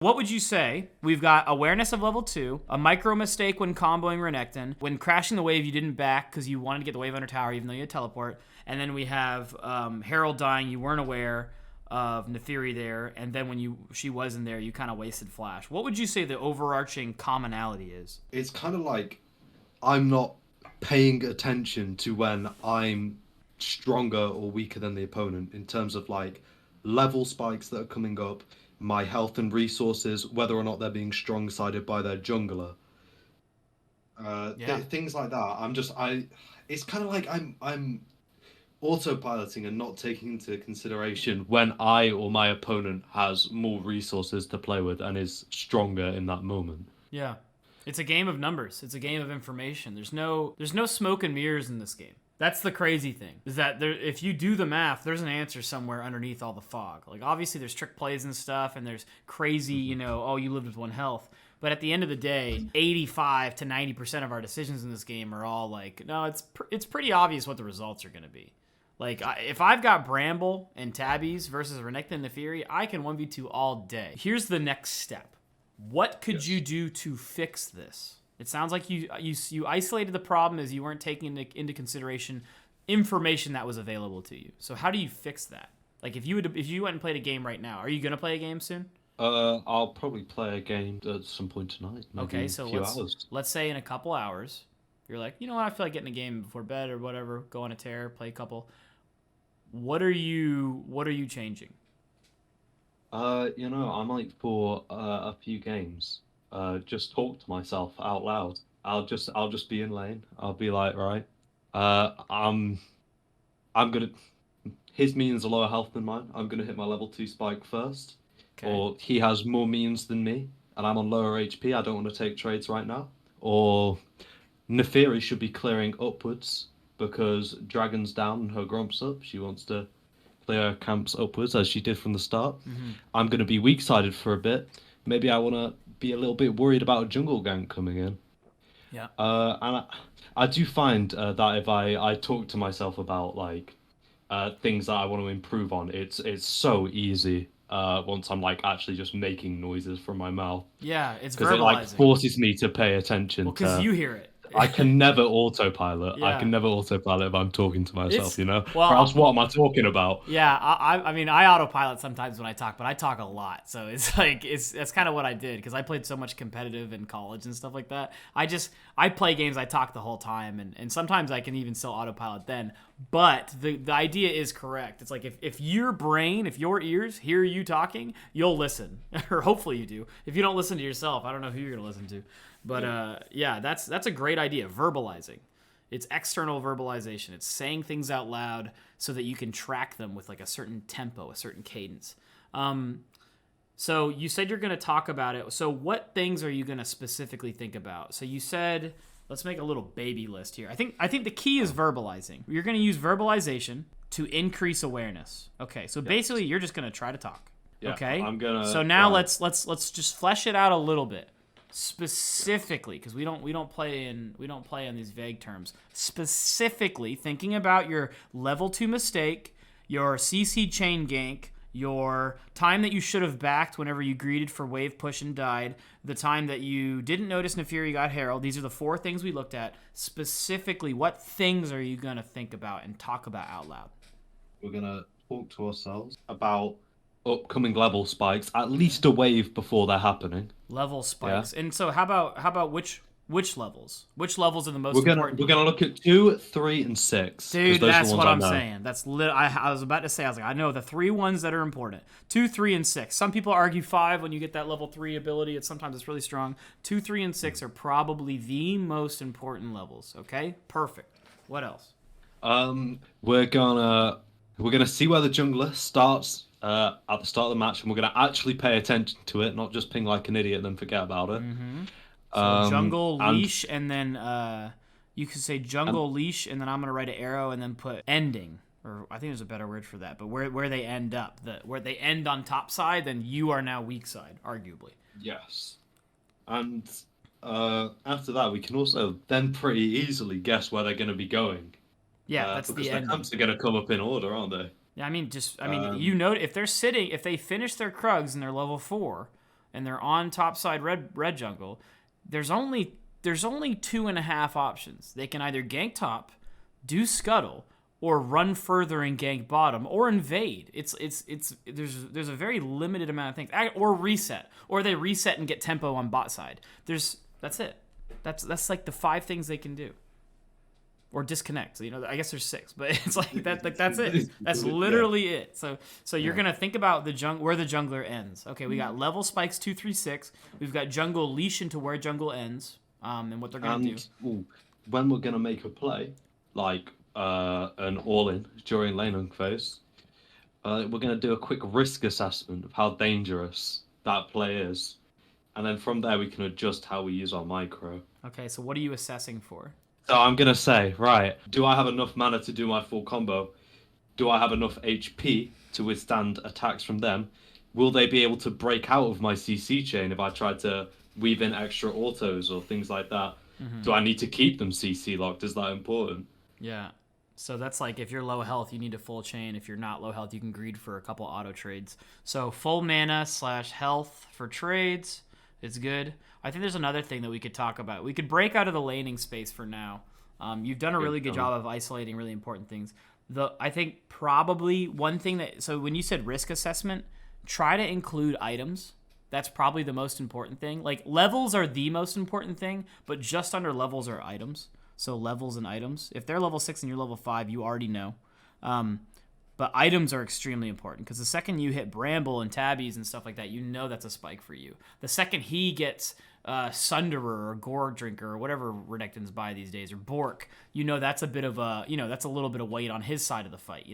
What would you say? We've got awareness of level 2, a micro mistake when comboing Renekton, when crashing the wave you didn't back because you wanted to get the wave under tower even though you had teleport, and then we have Herald dying, you weren't aware of Neferi there, and then when she wasn't there, you kind of wasted Flash. What would you say the overarching commonality is? It's kind of like I'm not paying attention to when I'm stronger or weaker than the opponent in terms of like level spikes that are coming up, my health and resources, whether or not they're being strong-sided by their jungler. Things like that. It's kind of like I'm autopiloting and not taking into consideration when I or my opponent has more resources to play with and is stronger in that moment. Yeah. It's a game of numbers. It's a game of information. There's no smoke and mirrors in this game. That's the crazy thing, is that if you do the math, there's an answer somewhere underneath all the fog. Like, obviously, there's trick plays and stuff, and there's crazy, you lived with 1 health. But at the end of the day, 85 to 90% of our decisions in this game are all like, no, it's pretty obvious what the results are going to be. Like, if I've got Bramble and Tabbies versus Renekton and Neferi, I can 1v2 all day. Here's the next step. What could you do to fix this? It sounds like you isolated the problem as you weren't taking into consideration information that was available to you. So how do you fix that? Like, if you went and played a game right now, are you going to play a game soon? I'll probably play a game at some point tonight. Okay, so let's say in a couple hours, you're like, you know what, I feel like getting a game before bed or whatever, go on a tear, play a couple. What are you changing? I might for a few games. Just talk to myself out loud. I'll just be in lane. I'll be like, right, I'm gonna. His minions are lower health than mine. I'm gonna hit my level 2 spike first. Okay. Or he has more minions than me, and I'm on lower HP. I don't want to take trades right now. Or Neferi should be clearing upwards because Dragon's down and her Gromp's up. She wants to clear her camps upwards as she did from the start. Mm-hmm. I'm gonna be weak-sided for a bit. Maybe I want to be a little bit worried about a jungle gank coming in. Yeah. And I do find that if I talk to myself about like things that I want to improve on, it's so easy once I'm like actually just making noises from my mouth. Yeah, it's verbalizing. Because it like forces me to pay attention. Well, because you hear it. I can never autopilot. Yeah. I can never autopilot if I'm talking to myself, Well, or else what am I talking about? Yeah, I mean, I autopilot sometimes when I talk, but I talk a lot. So it's like, that's kind of what I did because I played so much competitive in college and stuff like that. I play games, I talk the whole time, and sometimes I can even still autopilot then. But the idea is correct. It's like if your brain, if your ears hear you talking, you'll listen. Or hopefully you do. If you don't listen to yourself, I don't know who you're going to listen to. But that's a great idea. Verbalizing. It's external verbalization. It's saying things out loud so that you can track them with like a certain tempo, a certain cadence. So you said you're going to talk about it. So what things are you going to specifically think about? So you said, let's make a little baby list here. I think the key is verbalizing. You're going to use verbalization to increase awareness. Okay, so basically you're just going to try to talk. Yeah, okay. I'm gonna. So now let's just flesh it out a little bit. Specifically, because we don't play in these vague terms. Specifically, thinking about your level 2 mistake, your CC chain gank, your time that you should have backed whenever you greeted for wave push and died, the time that you didn't notice Neferi got Herald. These are the 4 things we looked at. Specifically, what things are you gonna think about and talk about out loud? We're gonna talk to ourselves about upcoming level spikes, at least a wave before they're happening. Level spikes. Yeah. And so how about which levels? Which levels are the most important? We're gonna look at 2, 3, and 6. Dude, that's what I'm saying. That's I was about to say, I was like, I know the 3 ones that are important. 2, 3, and 6. Some people argue 5 when you get that level 3 ability. Sometimes it's really strong. 2, 3, and 6 are probably the most important levels. Okay? Perfect. What else? We're gonna see where the jungler starts at the start of the match, and we're going to actually pay attention to it, not just ping like an idiot and then forget about it. Mm-hmm. So jungle, leash, and then you could say jungle, leash, and then I'm going to write an arrow and then put ending. Or I think there's a better word for that, but where they end up. Where they end on top side, then you are now weak side, arguably. Yes. And after that, we can also then pretty easily guess where they're going to be going. Yeah, that's the end. Because their camps are going to come up in order, aren't they? Yeah, I mean, if they finish their Krugs and they're level 4, and they're on top side red jungle, there's only 2.5 options. They can either gank top, do scuttle, or run further and gank bottom, or invade. There's a very limited amount of things, or reset, or they reset and get tempo on bot side. That's it. That's like the 5 things they can do, or disconnect. So, I guess there's 6, but it's like that. Like that's it. That's literally it. So you're gonna think about where the jungler ends. Okay, we got level spikes 2, 3, 6. We've got jungle leash into where jungle ends, and what they're gonna do. When we're gonna make a play, like an all-in during laning phase, we're going to do a quick risk assessment of how dangerous that play is, and then from there we can adjust how we use our micro. Okay, so what are you assessing for? So I'm going to say, right, do I have enough mana to do my full combo? Do I have enough HP to withstand attacks from them? Will they be able to break out of my CC chain if I try to weave in extra autos or things like that? Mm-hmm. Do I need to keep them CC locked? Is that important? Yeah. So that's like if you're low health, you need a full chain. If you're not low health, you can greed for a couple auto trades. So full mana / health for trades is good. I think there's another thing that we could talk about. We could break out of the laning space for now. You've done a really good job of isolating really important things. I think probably one thing so when you said risk assessment, try to include items. That's probably the most important thing. Like levels are the most important thing, but just under levels are items. So levels and items. If they're level 6 and you're level 5, you already know. But items are extremely important because the second you hit Bramble and Tabbies and stuff like that, that's a spike for you. The second he gets Sunderer or Gore Drinker or whatever Renekton's buy these days, or Bork, that's a bit of that's a little bit of weight on his side of the fight,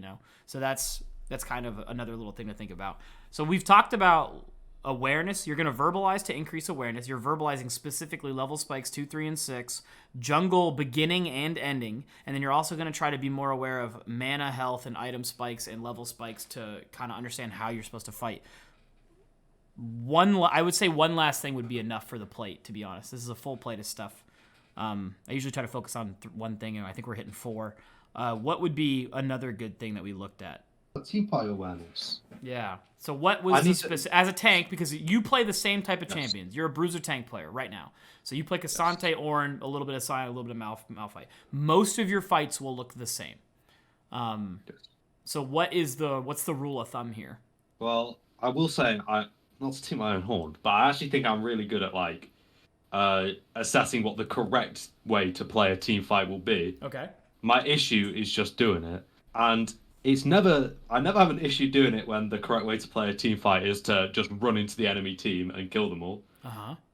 So that's kind of another little thing to think about. So we've talked about awareness. You're going to verbalize to increase awareness. You're verbalizing specifically level spikes 2, 3, and 6, jungle beginning and ending, and then you're also going to try to be more aware of mana, health, and item spikes and level spikes to kind of understand how you're supposed to fight. I would say one last thing would be enough for the plate, to be honest. This is a full plate of stuff. I usually try to focus on one thing, and I think we're hitting 4. What would be another good thing that we looked at? Team fight awareness. Yeah. So what was as a tank, because you play the same type of champions. You're a bruiser tank player right now. So you play Cassante, Ornn, a little bit of Sion, a little bit of Malphite. Most of your fights will look the same. So what's the rule of thumb here? Well, I will say, not to toot my own horn, but I actually think I'm really good at assessing what the correct way to play a team fight will be. Okay. My issue is just doing it, and I never have an issue doing it when the correct way to play a team fight is to just run into the enemy team and kill them all.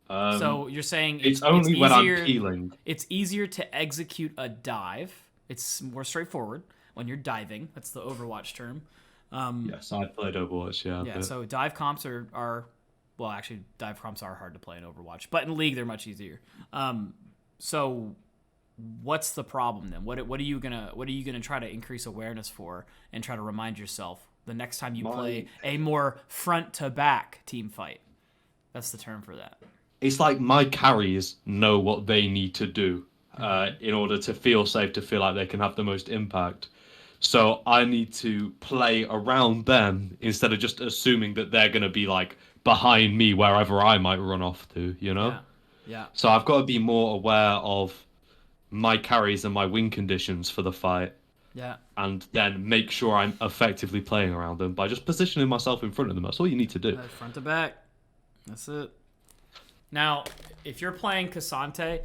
So you're saying it's only when I'm peeling. It's easier to execute a dive. It's more straightforward when you're diving. That's the Overwatch term. Yes, I played Overwatch, yeah. Yeah, so dive comps are well, actually, dive comps are hard to play in Overwatch, but in League they're much easier. So what's the problem then? What are you gonna try to increase awareness for and try to remind yourself the next time you play a more front to back team fight? That's the term for that. It's like my carries know what they need to do in order to feel safe, to feel like they can have the most impact. So I need to play around them instead of just assuming that they're gonna be like behind me wherever I might run off to, Yeah. So I've got to be more aware of my carries and my win conditions for the fight. Yeah. And then make sure I'm effectively playing around them by just positioning myself in front of them. That's all you need to do. Front to back. That's it. Now, if you're playing Cassante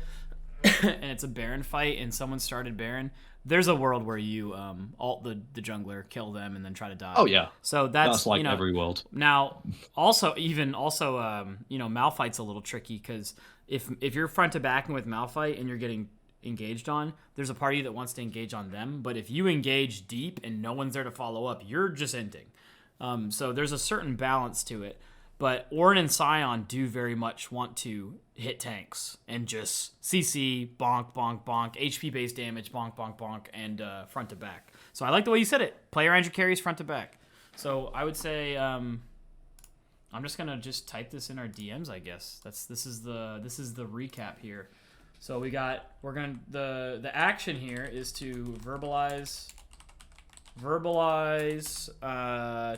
and it's a Baron fight and someone started Baron, there's a world where you ult the jungler, kill them, and then try to die. Oh yeah. So that's like every world. Now, Malphite's a little tricky because if you're front to backing with Malphite and you're getting engaged on, there's a party that wants to engage on them. But if you engage deep and no one's there to follow up, you're just ending. So there's a certain balance to it. But Ornn and Sion do very much want to hit tanks and just CC, bonk, bonk, bonk, HP-based damage, bonk, bonk, bonk, and front to back. So I like the way you said it. Play around your carries front to back. So I would say I'm just gonna type this in our DMs, I guess. This is the recap here. So the action here is to verbalize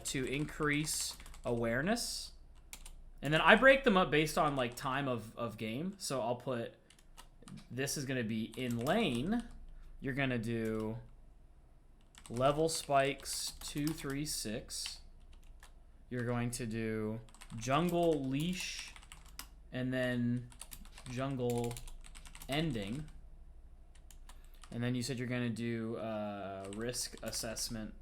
to increase awareness. And then I break them up based on like time of game. So I'll put, this is going to be in lane. You're going to do level spikes 2, 3, 6. You're going to do jungle leash and then jungle ending. And then you said you're going to do risk assessment,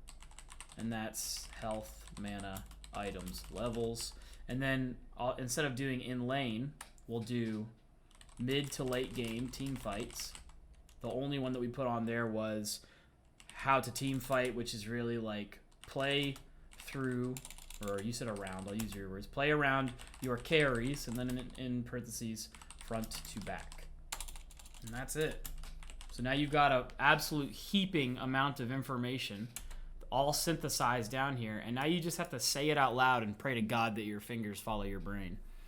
and that's health, mana, items, levels. And then instead of doing in lane, we'll do mid to late game team fights. The only one that we put on there was how to team fight, which is really like play through, or you said around, I'll use your words, play around your carries, and then in parentheses, front to back. And that's it. So now you've got an absolute heaping amount of information all synthesized down here, and now you just have to say it out loud and pray to God that your fingers follow your brain.